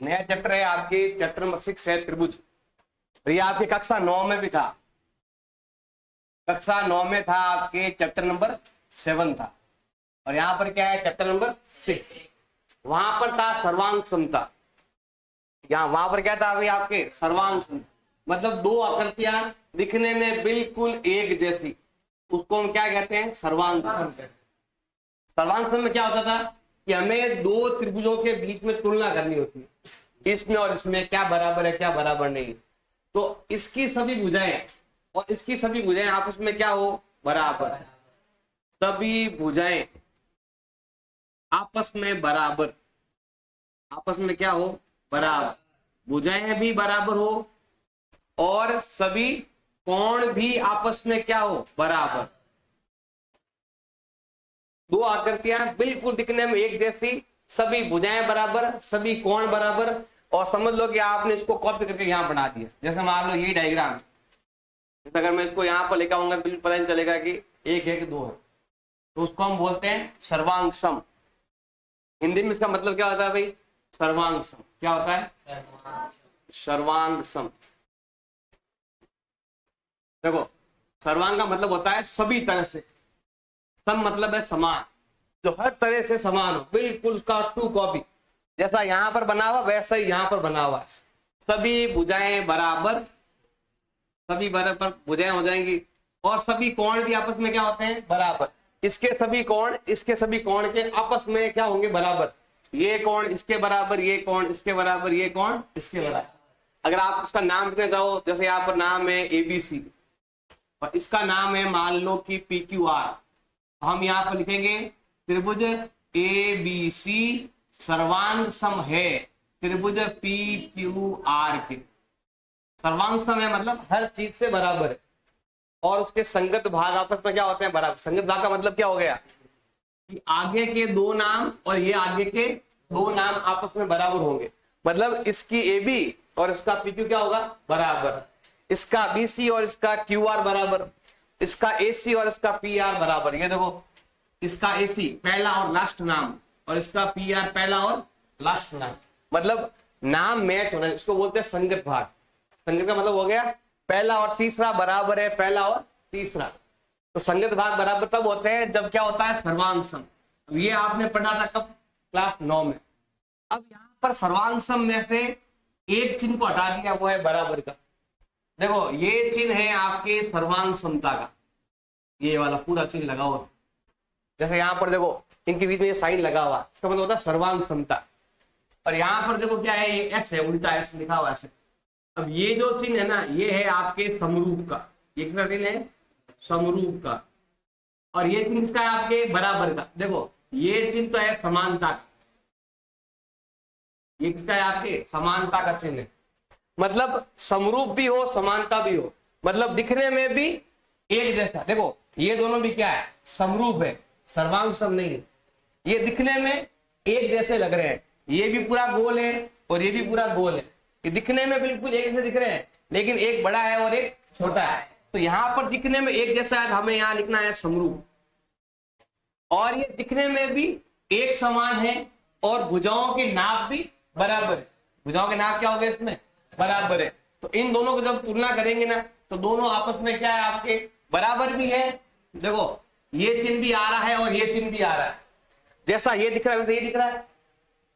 नया चैप्टर है आपके, चैप्टर नंबर 6 है त्रिभुज। तो ये आपके कक्षा 9 में भी था, कक्षा 9 में था आपके चैप्टर नंबर 7 था। और यहाँ पर क्या है, चैप्टर नंबर 6। वहां पर था सर्वांग समता, यहाँ वहां पर क्या था भाई आपके, सर्वांग समता। मतलब दो आकृतियां दिखने में बिल्कुल एक जैसी, उसको हम क्या कहते हैं, सर्वांग समता। सर्वांग समता में क्या होता था कि हमें दो त्रिभुजों के बीच में तुलना करनी होती है, इसमें और इसमें क्या बराबर है क्या बराबर नहीं है। तो इसकी सभी भुजाएं और इसकी सभी भुजाएं आपस में क्या हो, बराबर। सभी भुजाएं आपस में बराबर, आपस में क्या हो, बराबर। भुजाएं भी बराबर हो और सभी कोण भी आपस में क्या हो, बराबर। दो आकृतियां बिल्कुल दिखने में एक जैसी, सभी भुजाएं बराबर, सभी कोण बराबर। और समझ लो कि आपने इसको कॉपी करके यहां बना दिया। जैसे मान लो ये डायग्राम, जैसे अगर मैं इसको यहां पर लेकर आऊंगा बिल्कुल पता नहीं चलेगा कि एक है कि दो है, तो उसको हम बोलते हैं सर्वांग सम। हिंदी में इसका मतलब क्या होता है भाई, सर्वांग सम। क्या होता है, सर्वांग सम। देखो सर्वांग का मतलब होता है सभी तरह से, सम मतलब है समान, जो हर तरह से समान हो, बिल्कुल उसका टू कॉपी। जैसा यहां पर बना हुआ वैसा ही यहां पर बना हुआ है। सभी भुजाएं बराबर, सभी बराबर भुजाएं हो जाएंगी। और सभी कोण भी आपस में क्या होते हैं, बराबर। इसके सभी कोण इसके सभी कोण के आपस में क्या होंगे, बराबर। ये कोण इसके बराबर, ये कोण इसके बराबर, ये कोण इसके बराबर। अगर आप इसका नाम लिखने जाओ, जैसे यहाँ पर नाम है ABC और इसका नाम है मान लो कि PQR, हम यहाँ पर लिखेंगे त्रिभुज ABC सर्वांग सम है त्रिभुज PQR के। सर्वांग सम है मतलब हर चीज से बराबर है और उसके संगत भाग आपस में क्या होते हैं, बराबर। संगत भाग का मतलब क्या हो गया कि आगे के दो नाम और ये आगे के दो नाम आपस में बराबर होंगे। मतलब इसकी AB और इसका PQ क्या होगा, बराबर। इसका BC और इसका QR बराबर, इसका AC और इसका PR बराबर। ये देखो इसका AC पहला और लास्ट नाम और इसका PR पहला और लास्ट नाम, मतलब नाम मैच होना, इसको बोलते हैं संगत भाग। संगत का मतलब हो गया पहला और तीसरा बराबर है, पहला और तीसरा। तो संगत भाग बराबर तब होते हैं जब क्या होता है, सर्वांग सम। ये आपने पढ़ा था कब, क्लास 9 में। अब यहाँ पर सर्वांग सम में से एक चिन्ह को हटा दिया, वो है बराबर का। देखो ये चिन्ह है आपके सर्वांग समता का, ये वाला पूरा चिन्ह लगा हुआ। जैसे यहाँ पर देखो इनके बीच में ये साइन लगा हुआ, इसका मतलब होता है सर्वांग समता। और यहाँ पर देखो क्या है, ये S है, उल्टा S लिखा हुआ ऐसे। अब ये जो चिन्ह है ना, ये है आपके समरूप का। ये किसका चिन्ह है, समरूप का। और ये चिन्ह किसका है, आपके बराबर का। देखो ये चिन्ह तो है समानता का, ये किसका है, आपके समानता का चिन्ह है। मतलब समरूप भी हो समानता भी हो, मतलब दिखने में भी एक जैसा। देखो ये दोनों भी क्या है, समरूप है, सर्वांग सम नहीं है। ये दिखने में एक जैसे लग रहे हैं, ये भी पूरा गोल है और ये भी पूरा गोल है। ये दिखने में बिल्कुल एक जैसे दिख रहे हैं, लेकिन एक बड़ा है और एक छोटा है। तो यहाँ पर दिखने में एक जैसा है, हमें यहाँ लिखना है समरूप। और ये दिखने में भी एक समान है और भुजाओं के नाप भी बराबर है। भुजाओं के नाप क्या हो गए इसमें, बराबर है। तो इन दोनों को जब तुलना करेंगे ना, तो दोनों आपस में क्या है, आपके बराबर भी है। देखो ये चिन्ह भी आ रहा है और ये चिन्ह भी आ रहा है। जैसा ये दिख रहा है वैसे ये दिख रहा है।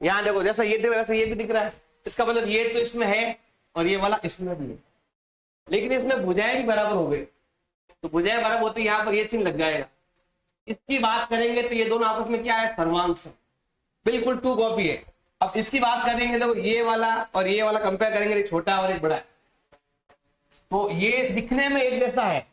यहाँ देखो जैसा ये दिख रहा है वैसे ये भी दिख रहा है। इसका मतलब ये तो इसमें है और ये वाला इसमें भी है, लेकिन इसमें भुजाएं भी बराबर हो गई। तो भुजाएं बराबर होती है, यहाँ पर ये चिन्ह लग जाएगा। इसकी बात करेंगे तो ये दोनों आपस में क्या है, सर्वांग सम, बिल्कुल टू कॉपी है। अब इसकी बात करेंगे, देखो ये वाला और ये वाला कंपेयर करेंगे, एक छोटा और एक बड़ा है। तो ये दिखने में एक जैसा है,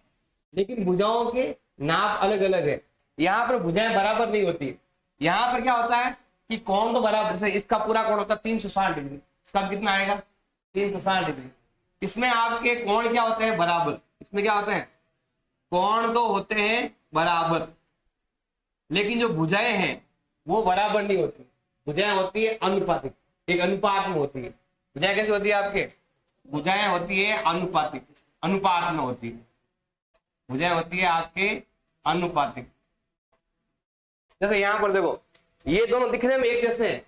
लेकिन भुजाओं के नाप अलग अलग है। यहाँ पर भुजाएं बराबर नहीं होती। यहाँ पर क्या होता है कि कोण तो बराबर, जैसे इसका पूरा कोण होता है 360 डिग्री, इसका कितना आएगा, 360 डिग्री। इसमें आपके कोण क्या होते हैं, बराबर। इसमें क्या होते हैं, कोण तो होते हैं बराबर, लेकिन जो भुजाएं हैं वो बराबर नहीं होती। भुजाएं होती है अनुपातिक, एक अनुपात में होती है। भुजाएं कैसे होती है आपके, भुजाएं होती है अनुपातिक, अनुपात में होती है। भुजाएं होती है आपके अनुपातिक। जैसे यहां पर देखो ये दोनों दिखने में एक जैसे हैं,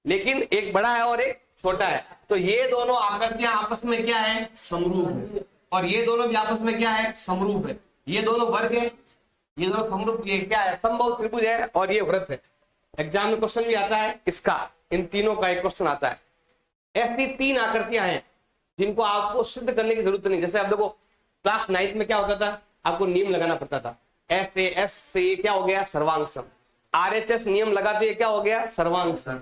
लेकिन एक बड़ा है और एक छोटा है। तो ये दोनों आकृतियां आपस में क्या है, समरूप है, और ये दोनों भी आपस में क्या है, समरूप है। ये दोनों वर्ग है, ये दोनों समरूप, ये क्या है, समबाहु त्रिभुज है, और ये वृत्त है। एग्जाम में क्वेश्चन भी आता है इसका, इन तीनों का एक क्वेश्चन आता है। ऐसी तीन आकृतियां हैं जिनको आपको सिद्ध करने की जरूरत नहीं। जैसे आप देखो क्लास 9th में क्या होता था, आपको नियम लगाना पड़ता था। एस से ये क्या हो गया, सर्वांग सम। RHS नियम लगाते ये क्या हो गया, सर्वांग सम।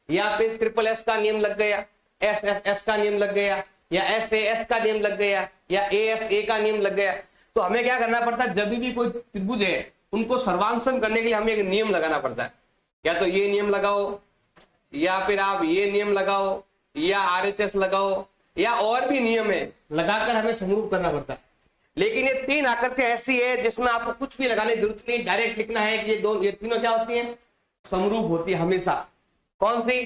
या फिर SSS का नियम लग गया, SSS का नियम लग गया, या SAS का नियम लग गया, या ASA का नियम लग गया। तो हमें क्या करना पड़ता है, जब भी कोई त्रिभुज है उनको सर्वांग सम करने के लिए हमें एक नियम लगाना पड़ता है। या तो ये नियम लगाओ, या फिर आप ये नियम लगाओ, या RHS लगाओ, या और भी नियम है लगाकर हमें समरूप करना पड़ता है। लेकिन ये तीन आकृतियां ऐसी है जिसमें आपको कुछ भी लगाने की जरूरत नहीं, डायरेक्ट लिखना है कि ये तीनों क्या होती हैं, समरूप होती है हमेशा। कौन सी,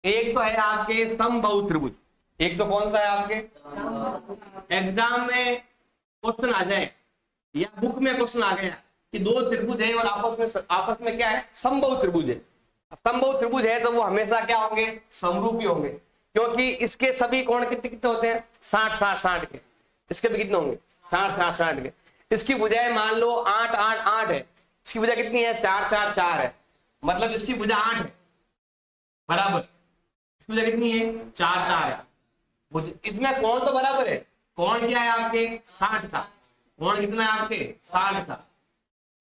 एक तो है आपके समबाहु त्रिभुज। एक तो कौन सा है आपके एग्जाम में क्वेश्चन आ जाए या बुक में क्वेश्चन आ गया कि दो त्रिभुज है और आपस में क्या है, समबाहु त्रिभुज है। समबाहु त्रिभुज है तो वो हमेशा क्या होंगे, समरूप ही होंगे, क्योंकि इसके सभी कोण कितने कितने होते हैं, 60-60-60 के। इसके भी कितने होंगे, 60-60-60 के। इसकी भुजाएं मान लो 8-8-8 है, इसकी भुजा कितनी है, 4-4-4 है, मतलब इसकी भुजा 8 है बराबर, इसकी भुजा कितनी है, 4-4 है। इसमें कोण तो बराबर है, कोण क्या है आपके 60 का, कोण कितना है आपके 60 का।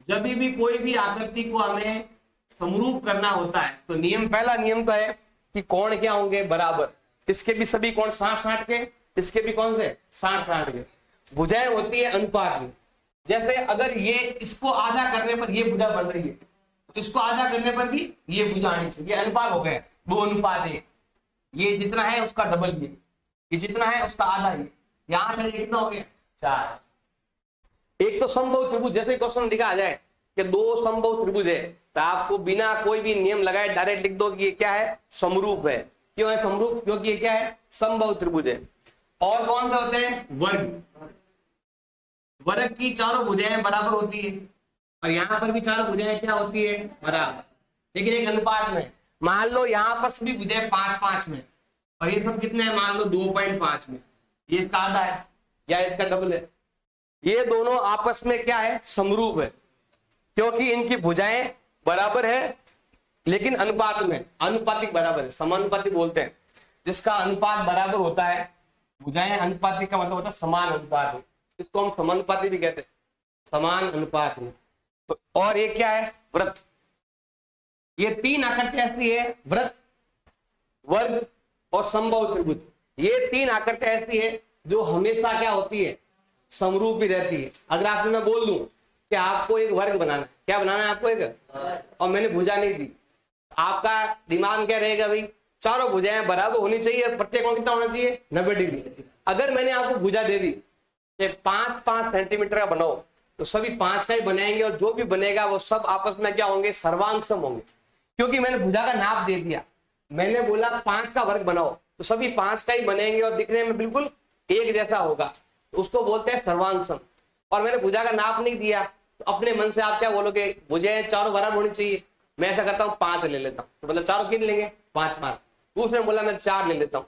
जब भी कोई भी आकृति को हमें समरूप करना होता है तो नियम, पहला नियम तो है कि कोण क्या होंगे, बराबर। इसके भी सभी कोण 60-60 के, इसके भी कौन से 60-60 के। भुजाएं होती है अनुपात में। जैसे अगर ये इसको आधा करने पर ये भुजा बन रही है, तो इसको आधा करने पर भी ये भुजा आनी चाहिए। ये अनुपात हो गया, 2:1। ये जितना है उसका डबल, ये जितना है उसका आधा, ये 8 है, कितना हो गया 4। एक तो समबाहु त्रिभुज, जैसे क्वेश्चन दिखा आ जाए कि दो समबाहु त्रिभुज है तो आपको बिना कोई भी नियम लगाए डायरेक्ट लिख दो कि ये क्या है, समरूप है। क्यों है समरूप, क्योंकि ये क्या है, समबाहु त्रिभुज है। और कौन से होते हैं, वर्ग। वर्ग की चारों भुजाएं बराबर होती है, और यहाँ पर भी चारों भुजाएं क्या होती है, बराबर, लेकिन एक अनुपात में। मान लो यहाँ पर सभी भुजाएं 5-5 में, और ये सब कितने हैं, मान लो 2.5 में। ये इसका आधा है या इसका डबल है। ये दोनों आपस में क्या है, समरूप है, क्योंकि इनकी भुजाएं बराबर है लेकिन अनुपात में, अनुपातिक बराबर है, समानुपाती बोलते हैं। जिसका अनुपात बराबर होता है, भुजाएं अनुपातिक का मतलब होता है समान अनुपात में, इसको हम समानुपाती भी कहते हैं, समान अनुपात में। तो और ये क्या है, वृत्त। ये तीन आकृतियां ऐसी है, वृत्त, वर्ग और समबाहु त्रिभुज। ये तीन आकृतियां ऐसी है जो हमेशा क्या होती है, समरूप ही रहती है। अगर आपसे मैं बोल दूं कि आपको एक वर्ग बनाना है, क्या बनाना है आपको, एक, और मैंने भुजा नहीं दी, आपका दिमाग क्या रहेगा, भाई चारों भुजाएं बराबर होनी चाहिए और प्रत्येक कोण कितना होना चाहिए, 90 डिग्री। अगर मैंने आपको भुजा दे दी कि 5-5 सेंटीमीटर का बनाओ, तो सभी 5 का ही बनाएंगे, और जो भी बनेगा वो सब आपस में क्या होंगे, सर्वांग सम होंगे। क्योंकि मैंने भुजा का नाप दे दिया, मैंने बोला 5 का वर्ग बनाओ, तो सभी 5 का ही बनेंगे और दिखने में बिल्कुल एक जैसा होगा, तो उसको बोलते हैं सर्वांग सम। और मैंने भुजा का नाप नहीं दिया तो अपने मन से आप क्या बोलोगे, भुजाएं चारों बराबर होनी चाहिए, मैं ऐसा करता हूँ 5 ले लेता हूँ, तो मतलब चारों कितने लेंगे, 5-5। दूसरे बोला मैं 4 ले लेता हूँ,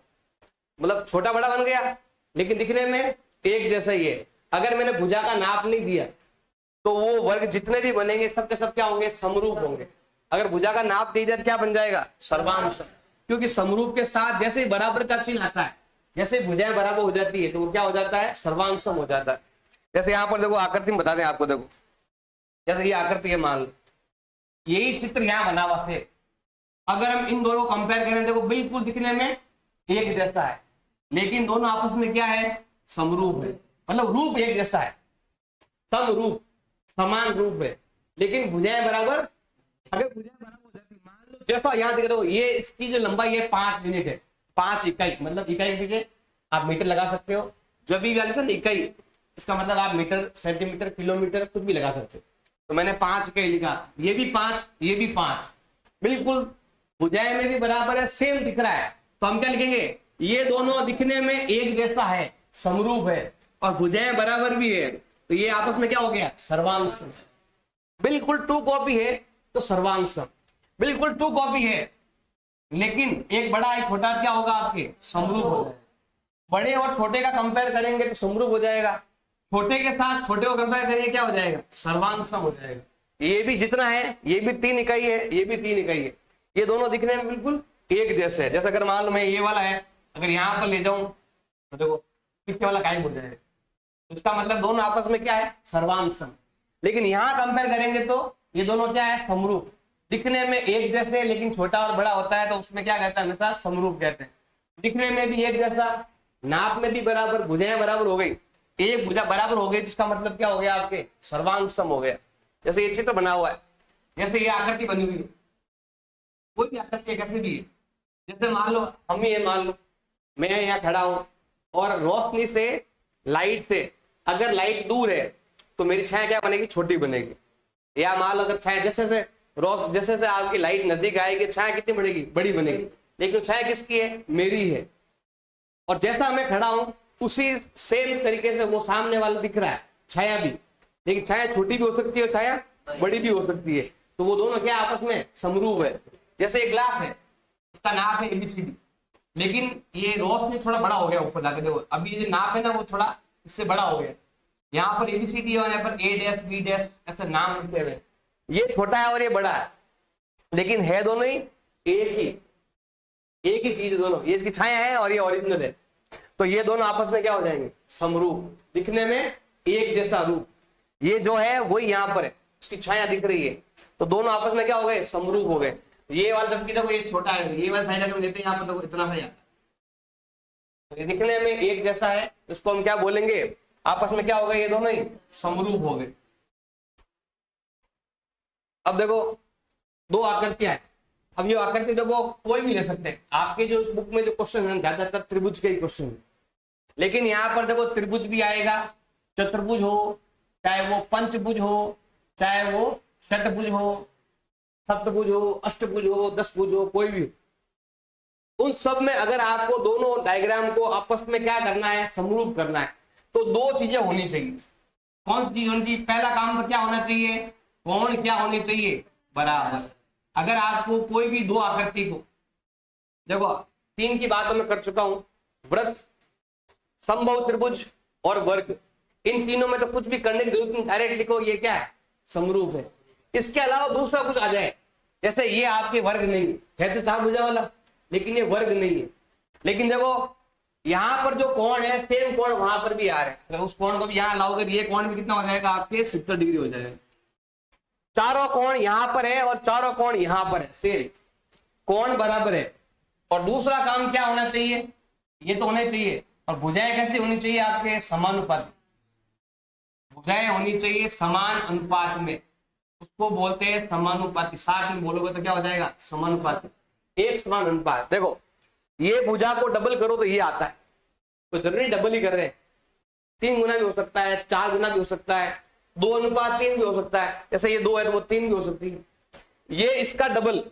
मतलब छोटा बड़ा बन गया लेकिन दिखने में एक जैसा ही है। अगर मैंने भुजा का नाप नहीं दिया तो वो वर्ग जितने भी बनेंगे सब के सब क्या होंगे, समरूप होंगे। अगर भुजा का नाप दे दिया तो क्या बन जाएगा, सर्वांग सम। क्योंकि समरूप के साथ जैसे ही बराबर का चिन्ह आता है, जैसे भुजाएं बराबर हो जाती है तो वो क्या हो जाता है, सर्वांग सम हो जाता है। जैसे यहाँ पर देखो आकृति में बता दें आपको, देखो जैसे ये आकृति है, मान लो यही चित्र यहाँ बना हुआ है। अगर हम इन दोनों को कंपेयर करें, देखो बिल्कुल दिखने में एक जैसा है, लेकिन दोनों आपस में क्या है, समरूप है, मतलब रूप एक जैसा है, समरूप, समान रूप है, लेकिन भुजाएं बराबर। अगर भुजाएं बराबर हो जाती, मान लो जैसा यहाँ देखो, देखो ये इसकी जो लंबाई है 5 यूनिट है, 5 इकाई, मतलब इकाई के पीछे आप मीटर लगा सकते हो। जब भी लेते हो इकाई, इसका मतलब आप मीटर, सेंटीमीटर, किलोमीटर कुछ भी लगा सकते हो। तो मैंने 5 इकाई लिखा, ये भी 5, ये भी 5, बिल्कुल भुजाएं में भी बराबर है, सेम दिख रहा है, तो हम क्या लिखेंगे, ये दोनों दिखने में एक जैसा है, समरूप है, और भुजाएं बराबर भी है, तो ये आपस में क्या हो गया, सर्वांग सम। बिल्कुल 2 कॉपी है तो सर्वांग सम, बिल्कुल 2 कॉपी है लेकिन एक बड़ा एक छोटा क्या होगा आपके समरूप हो जाएगा। बड़े और छोटे का कंपेयर करेंगे तो समरूप हो जाएगा, छोटे के साथ छोटे को कंपेयर करेंगे क्या हो जाएगा, सर्वांग सम हो जाएगा। ये भी जितना है, ये भी 3 इकाई है, ये भी 3 इकाई है, ये दोनों दिखने में बिल्कुल एक जैसे है। जैसे अगर मान लो मैं ये वाला है, अगर यहाँ पर ले जाऊं तो देखो पीछे वाला गायब हो जाएगा, इसका मतलब दोनों आपस में क्या है, सर्वांग सम। लेकिन यहाँ कंपेयर करेंगे तो ये दोनों क्या है, समरूप। दिखने में एक जैसे लेकिन छोटा और बड़ा होता है तो उसमें क्या कहते हैं, हमेशा समरूप कहते हैं। दिखने में भी एक जैसा, नाप में भी बराबर, भुजाएं बराबर हो गई, एक भुजा बराबर हो गई, जिसका मतलब क्या हो गया, आपके सर्वांग सम हो गया। जैसे ये चित्र बना हुआ है, जैसे ये आकृति बनी हुई है, कोई भी आकृति कैसे भी है, जैसे मान लो हम ही मान लो मैं यहाँ खड़ा हूं और रोशनी से, लाइट से अगर लाइट दूर है तो मेरी छाया क्या बनेगी, छोटी बनेगी। या मान लो अगर छाया जैसे से आपकी लाइट नजदीक आएगी, छाया कितनी बढ़ेगी, बड़ी बनेगी। लेकिन छाया किसकी है, मेरी है। और जैसा मैं खड़ा हूं उसी सेम तरीके से वो सामने वाला दिख रहा है, छाया भी। लेकिन छाया छोटी भी हो सकती है और छाया बड़ी भी हो सकती है, तो वो दोनों क्या आपस में समरूप है। जैसे एक ग्लास है, इसका नाप है ABCD, लेकिन ये रोशनी थोड़ा बड़ा हो गया ऊपर जाके, देखो अभी ये जो नाप है ना वो थोड़ा इससे बड़ा हो गया। यहाँ पर ABCD और यहाँ पर A' B' ऐसे नाम लिखे हुए, ये छोटा है और ये बड़ा है, लेकिन है दोनों ही एक ही चीज दोनों। ये इसकी छाया है और ये ओरिजिनल है, तो ये दोनों आपस में क्या हो जाएंगे, समरूप। दिखने में एक जैसा रूप, ये जो है वही यहाँ पर है, उसकी छाया दिख रही है, तो दोनों आपस में क्या हो गए, समरूप हो गए। ये वाला जबकि देखो ये छोटा है, ये वाला साइड अगर हम देते हैं यहाँ पर देखो इतना सा जाता है, तो ये दिखने में एक जैसा है, इसको हम क्या बोलेंगे, आपस में क्या हो गए, ये दोनों ही समरूप हो गए। अब देखो दो आकृतियां हैं, अब ये आकृति देखो कोई भी ले सकते हैं। आपके जो इस बुक में जो क्वेश्चन है ज्यादातर त्रिभुज के ही क्वेश्चन है, लेकिन यहाँ पर देखो त्रिभुज भी आएगा, चतुर्भुज हो, चाहे वो पंचभुज हो, चाहे वो षटभुज हो, सप्तभुज हो, अष्टभुज हो, 10 भुज हो, कोई भी हो। उन सब में अगर आपको दोनों डायग्राम को आपस में क्या करना है, समरूप करना है, तो दो चीजें होनी चाहिए। कौन सी चीज होनी चाहिए, पहला काम तो क्या होना चाहिए, कोण क्या होने चाहिए, बराबर। अगर आपको कोई भी दो आकृति को, देखो 3 की बात मैं कर चुका हूं, वृत्त, समबाहु त्रिभुज और वर्ग, इन तीनों में तो कुछ भी करने की जरूरत नहीं, डायरेक्ट लिखो ये क्या है, समरूप है। इसके अलावा दूसरा कुछ आ जाए, जैसे ये आपके वर्ग नहीं है तो 4 भुजा वाला, लेकिन ये वर्ग नहीं है। लेकिन देखो यहाँ पर जो कोण है सेम कोण वहां पर भी आ रहे हैं, अगर उस कोण को भी यहाँ लाओगे ये कोण भी कितना हो जाएगा, आपके 70 डिग्री हो जाएगा। चारों कोण यहाँ पर है और चारों कोण यहाँ पर है, सेम कोण बराबर है। और दूसरा काम क्या होना चाहिए, ये तो होने चाहिए, और भुजाएं कैसे होनी चाहिए, आपके समानुपाती। भुजाएं होनी चाहिए समान अनुपात में, उसको बोलते हैं समानुपाती। साथ में बोलोगे तो क्या हो जाएगा, समानुपाती, एक समान अनुपात। देखो ये भुजा को डबल करो तो ये आता है, तो जरूरी डबल ही कर रहे हैं, 3 गुना भी हो सकता है, 4 गुना भी हो सकता है, 2:3 भी हो सकता है। जैसे ये 2 है तो वो 3 भी हो सकती है। ये इसका डबल,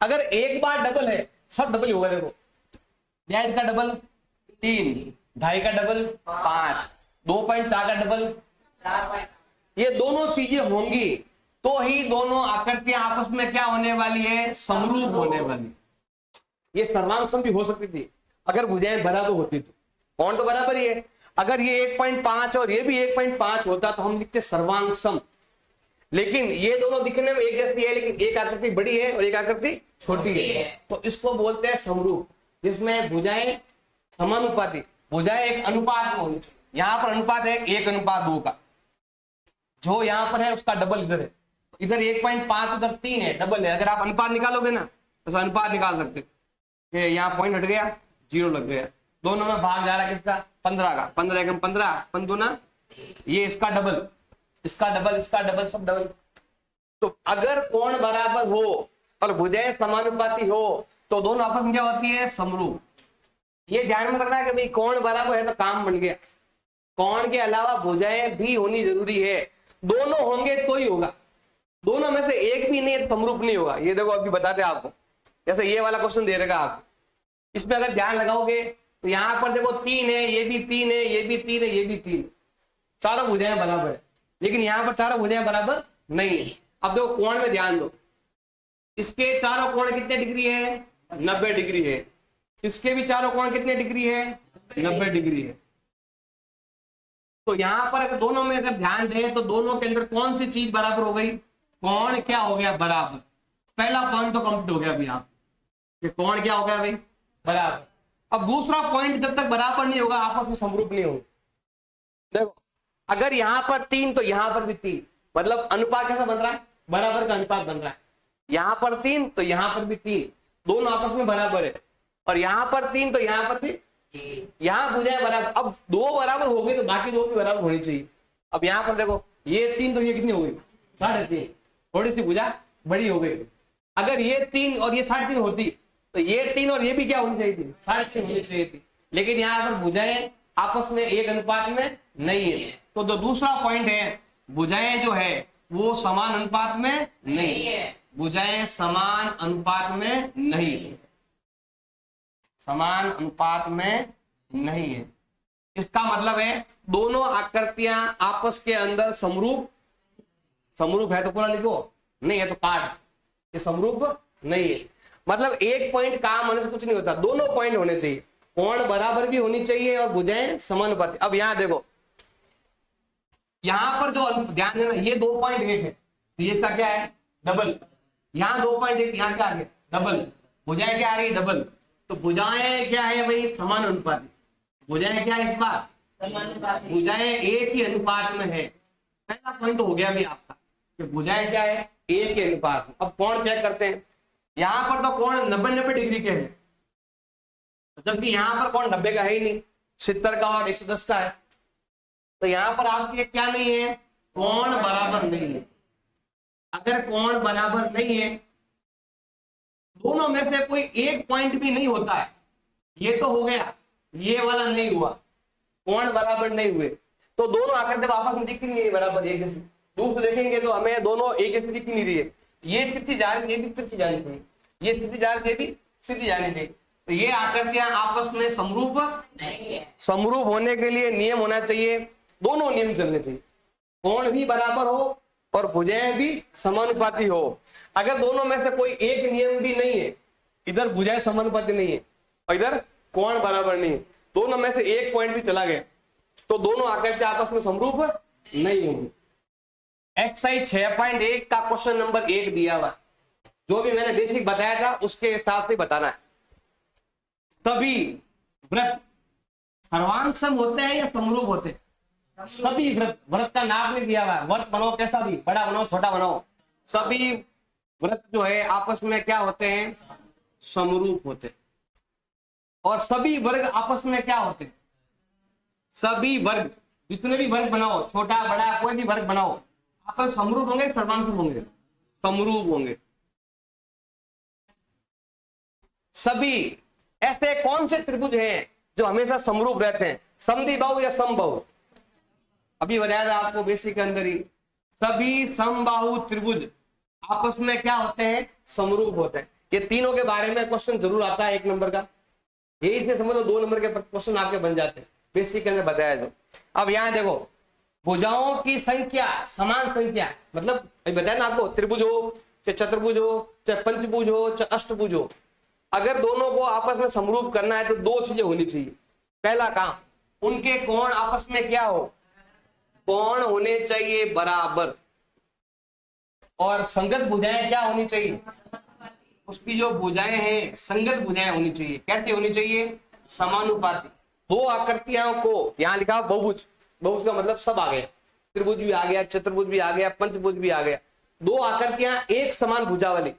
अगर एक बार डबल है सब डबल ही होगा। देखो 1.5 का डबल 3, 2.5 का डबल 5, 2.4 का डबल 4, ये दोनों चीजें होंगी तो ही दोनों आकृतियां आपस में क्या होने वाली है, समरूप होने वाली। ये सर्वांग सम भी हो सकती थी अगर भुजाएं बराबर होती तो, कौन तो बराबर ही है। अगर ये 1.5 और ये भी 1.5 होता तो हम लिखते सर्वांग सम। लेकिन ये दोनों दिखने में एक जैसी है, लेकिन एक आकृति बड़ी है और एक आकृति छोटी है, तो इसको बोलते हैं समरूप, जिसमें भुजाएं समानुपाती, भुजाएं एक अनुपात में होनी चाहिए। यहाँ पर अनुपात है 1:2 का, जो यहाँ पर है उसका डबल इधर है, इधर 1.5 उधर 3 है, डबल है। अगर आप अनुपात निकालोगे ना तो अनुपात निकाल सकते हो, यहाँ पॉइंट हट गया, 0 लग गया, दोनों में भाग जा रहा है किसका, 15 का, 15 एकम 15, 15 ये इसका डबल, इसका डबल, इसका डबल, सब डबल। तो अगर कोण बराबर हो और भुजाएं समानुपाती हो तो दोनों आपस में क्या होती है, समरूप। ये ध्यान में रखना है कि भाई कोण बराबर है तो काम बन गया। कोण के अलावा भुजाएं भी होनी जरूरी है, दोनों होंगे तो ही होगा, दोनों में से एक भी नहीं है तो समरूप नहीं होगा। ये देखो अभी बताते आपको, जैसे ये वाला क्वेश्चन दे रहेगा आपको, इसमें अगर ध्यान लगाओगे तो यहाँ पर देखो 3 है, ये भी 3 है, ये भी 3 है, ये भी 3, चारों भुजाएं बराबर है। लेकिन यहाँ पर चारों भुजाएं बराबर नहीं है। अब देखो कोण में ध्यान दो, इसके चारों कोण कितने डिग्री है, 90 डिग्री है। इसके भी चारों कोण कितने डिग्री है? 90 डिग्री है। तो यहाँ पर अगर दोनों में अगर ध्यान दें तो दोनों के अंदर कौन सी चीज बराबर हो गई? कोण क्या हो गया? बराबर। पहला पॉइंट तो कंप्लीट हो गया अभी यहाँ पे, कोण क्या हो गया भाई? बराबर। अब दूसरा पॉइंट जब तक बराबर नहीं होगा आपस में समरूप नहीं होगा। देखो अगर यहाँ पर 3 तो यहाँ पर भी 3, मतलब अनुपात कैसा बन रहा है? बराबर का अनुपात बन रहा है। यहाँ पर 3 तो यहाँ पर भी 3, दोनों आपस में बराबर है। और यहाँ पर 3 तो यहाँ पर भी, यहाँ भुजाएं बराबर। अब 2 बराबर हो गई तो बाकी 2 भी बराबर होनी चाहिए। अब यहाँ पर देखो ये 3 तो ये कितनी हो गई? 3.5, थोड़ी सी भुजा बड़ी हो गई। अगर ये 3 और ये 3.5 होती तो ये 3 और ये भी क्या होनी चाहिए थी? 3.5 होनी चाहिए थी। लेकिन यहाँ पर भुजाएं आपस में एक अनुपात में नहीं है। तो जो दूसरा पॉइंट है, भुजाएं जो है वो समान अनुपात में नहीं है। भुजाएं समान अनुपात में नहीं है, समान अनुपात में नहीं है। इसका मतलब है दोनों आकृतियां आपस के अंदर समरूप, समरूप है तो पूरा लिखो, नहीं है तो काट, ये समरूप नहीं है। मतलब एक पॉइंट काम होने से कुछ नहीं होता, दोनों पॉइंट होने चाहिए। कोण बराबर भी होनी चाहिए और भुजाएं समानुपाती। अब यहां देखो, यहां पर जो ध्यान देना, ये 2.1 है तो ये इसका क्या है? डबल। यहाँ 2.1, यहाँ क्या आ गया? डबल। भुजाएं क्या आ रही? डबल। तो भुजाएं क्या है भाई? समान अनुपाती। भुजाएं क्या है इस बार? समानुपाती। भुजाएं एक ही अनुपात में है। पहला पॉइंट तो हो गया भी आपका कि भुजाएं क्या है? एक ही अनुपात में। अब कोण चेक करते हैं। यहाँ पर तो कोण 90 डिग्री के है, जबकि यहाँ पर कोण 90 का है ही नहीं, 70 का और 110 का है। तो यहाँ पर आपके क्या नहीं है? कोण बराबर नहीं है। अगर कोण बराबर नहीं है, दोनों में से कोई एक पॉइंट भी नहीं होता है, ये तो हो गया, ये वाला नहीं हुआ, कोण बराबर नहीं हुए, तो दोनों आकृति को आपस में दिख नहीं बराबर एक जैसी। दूर से देखेंगे तो हमें दोनों एक जैसी दिख नहीं रही है। ये तिरछी जा रही है, ये भी तिरछी जानी चाहिए, ये सीधी जा रही है, ये भी सीधी जानी चाहिए। तो ये आकृतियां आपस में समरूप नहीं है। समरूप होने के लिए नियम होना चाहिए, दोनों नियम चलने चाहिए। कोण भी बराबर हो और भुजाएं भी समानुपाती हो। अगर दोनों में से कोई एक नियम भी नहीं है, इधर भुजाएं समानुपाती नहीं है और इधर कोण बराबर नहीं है, दोनों में से एक पॉइंट भी चला गया, तो दोनों आकृतियां आपस में समरूप नहीं होंगी। एक्सरसाइज 6.1 का क्वेश्चन नंबर 1 दिया हुआ, जो भी मैंने बेसिक बताया था उसके हिसाब से बताना है। सभी वृत्त सर्वांग सम होते हैं या समरूप होते हैं? सभी वृत्त, वृत्त का नाम नहीं दिया हुआ है, वृत्त बनाओ कैसा भी, बड़ा बनाओ छोटा बनाओ, सभी वृत्त जो है आपस में क्या होते हैं? समरूप होते हैं। और सभी वर्ग आपस में क्या होते हैं? सभी वर्ग, जितने भी वर्ग बनाओ, छोटा बड़ा कोई भी वर्ग बनाओ, आपस समरूप होंगे, सर्वांग सम होंगे? समरूप होंगे। सभी ऐसे कौन से त्रिभुज हैं जो हमेशा समरूप रहते हैं? समद्विबाहु या समबाहु? अभी बताया था आपको बेसिक के अंदर ही, सभी समबाहु त्रिभुज आपस में क्या होते हैं? समरूप होते हैं। ये तीनों के बारे में क्वेश्चन जरूर आता है 1 नंबर का, यही से समझो 2 नंबर के क्वेश्चन आपके बन जाते हैं, बेसिक के अंदर बताया जो। अब यहाँ देखो, भुजाओं की संख्या समान संख्या, मतलब बताया ना आपको, त्रिभुज हो चाहे चतुर्भुज हो चाहे पंचभुज हो चाहे अष्टभुज हो, अगर दोनों को आपस में समरूप करना है तो 2 चीजें होनी चाहिए। पहला काम, उनके कोण आपस में क्या हो? कोण होने चाहिए बराबर, और संगत भुजाएं क्या होनी चाहिए? उसकी जो भुजाएं हैं संगत भुजाएं होनी चाहिए। कैसे होनी चाहिए? समानुपाती। 2 आकृतियों को, यहाँ लिखा बहुभुज, बहुभुज का मतलब सब आ गया, त्रिभुज भी आ गया, चतुर्भुज भी आ गया, पंचभुज भी आ गया। 2 आकृतियां एक समान भुजा वाली,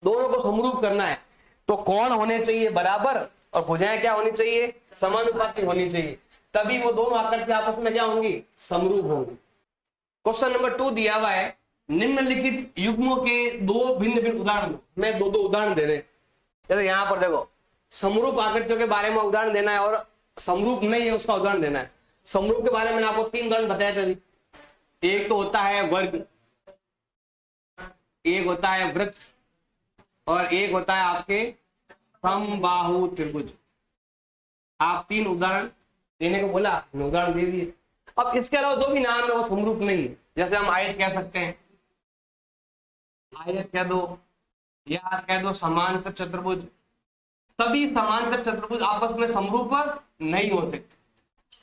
दोनों को समरूप करना है तो कोण होने चाहिए बराबर और भुजाएं क्या होनी चाहिए? समानुपाती होनी चाहिए, तभी वो दोनों आकृतियां आपस में क्या होंगी? समरूप होंगी। क्वेश्चन नंबर 2 दिया हुआ है, निम्नलिखित युग्मों के 2 भिन्न भिन्न उदाहरण दो। मैं 2 उदाहरण दे रहे हैं। जैसे यहाँ पर देखो, समरूप आकृतियों के बारे में उदाहरण देना है और समरूप नहीं है उसका उदाहरण देना है। समरूप के बारे में आपको 3 उदाहरण बताया था। एक तो होता है वर्ग, एक होता है वृत्त और एक होता है आपके समबाहु त्रिभुज। आप 3 उदाहरण देने को बोला, उदाहरण दे दिए। अब इसके अलावा जो भी नाम है वो समरूप नहीं है। जैसे हम आयत कह सकते हैं, आयत कह दो, या कह दो समांतर चतुर्भुज, सभी समांतर चतुर्भुज आपस में समरूप नहीं होते।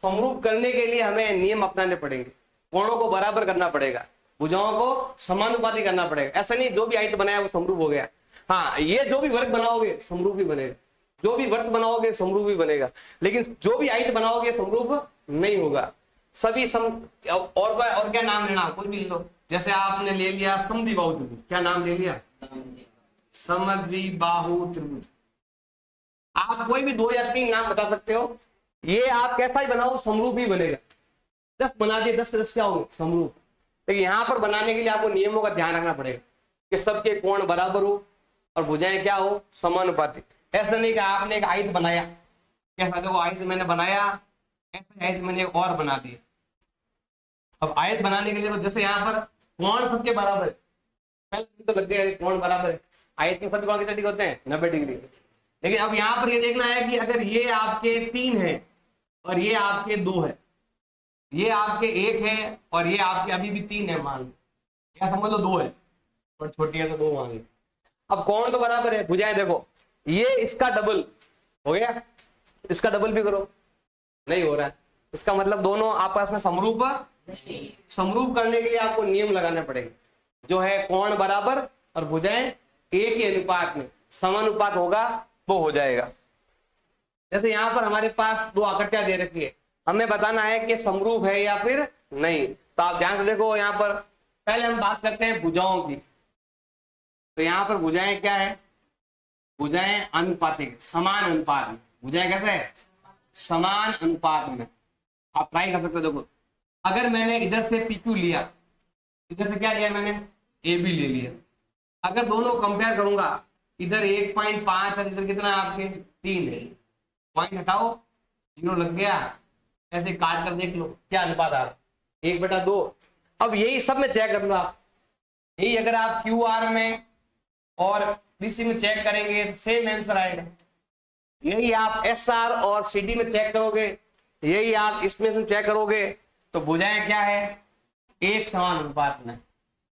समरूप करने के लिए हमें नियम अपनाने पड़ेंगे, कोणों को बराबर करना पड़ेगा, भुजाओं को समानुपाती करना पड़ेगा। ऐसा नहीं जो भी आयत बनाया वो समरूप हो गया। हाँ, ये जो भी वर्ग बनाओगे समरूप ही बनेगा, जो भी वर्ग बनाओगे समरूप ही बनेगा, लेकिन जो भी आयत बनाओगे समरूप नहीं होगा। सभी और क्या नाम लेना, कोई भी लो। जैसे आपने ले लिया समद्विबाहु त्रिभुज, क्या नाम ले लिया? समद्विबाहु त्रिभुज। आप कोई भी 2 या 3 नाम बता सकते हो, ये आप कैसा ही बनाओ समरूप ही बनेगा। 10 बना दिए, 10 के 10 क्या होंगे? समरूप। लेकिन यहाँ पर बनाने के लिए आपको नियमों का ध्यान रखना पड़ेगा कि सबके कोण बराबर हो और भुजाएं क्या हो? समानुपाती। ऐसा नहीं कि आपने एक आयत बनाया, कैसा देखो आयत मैंने बनाया, ऐसे आयत मैंने एक और बना दिया। अब आयत बनाने के लिए जैसे यहाँ पर कोण सबके बराबर है, पहले तो लग गया कोण बराबर है, आयत के सभी कोण कितने डिग्री होते हैं? 90 डिग्री। लेकिन अब यहाँ पर ये देखना है कि अगर ये आपके 3 है और ये आपके 2 है, ये आपके 1 है और ये आपके अभी भी 3 है, मान लो, क्या समझ लो 2 है पर छोटी है तो 2 मान लो। अब कोण तो बराबर है, भुजाएं देखो, ये इसका डबल हो गया, इसका डबल भी करो, नहीं हो रहा है। इसका मतलब दोनों आपस में समरूप समरूप करने के लिए आपको नियम लगाने पड़ेंगे, जो है कोण बराबर और भुजाएं एक ही अनुपात में समानुपात होगा वो हो जाएगा। जैसे यहाँ पर हमारे पास 2 आकृतियां दे रखी है, हमें बताना है कि समरूप है या फिर नहीं। तो आप ध्यान से देखो, यहाँ पर पहले हम बात करते हैं भुजाओं की। तो यहाँ पर भुजाएं क्या है? भुजाएं अनुपातिक, समान अनुपात में। भुजाएं कैसे है? समान अनुपात में। आप ट्राई कर सकते हो। देखो, अगर मैंने इधर से PQ लिया, इधर से क्या लिया मैंने? AB ले लिया। अगर दोनों कंपेयर करूंगा, इधर 1.5 और इधर कितना है आपके? 3 है। पॉइंट हटाओ, 0 लग गया। ऐसे काट कर देख लो क्या अनुपात आ रहा है? 1/2। अब यही सब में चेक कर लो आप, यही अगर आप QR में और BC में चेक करेंगे तो सेम आंसर आएगा। यही आप SR और CD में चेक करोगे, यही आप इसमें चेक करोगे, तो भुजाएं क्या है? एक समान अनुपात में।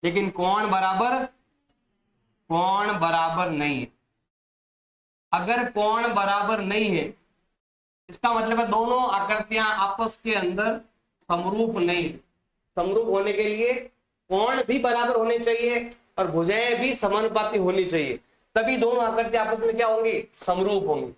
लेकिन कोण बराबर नहीं है। अगर कोण बराबर नहीं है, इसका मतलब है दोनों आकृतियां आपस के अंदर समरूप नहीं। समरूप होने के लिए कोण भी बराबर होने चाहिए और भुजाएं भी समानुपाती होनी चाहिए, तभी दोनों आकृतियां आपस में क्या होंगी? समरूप होंगी।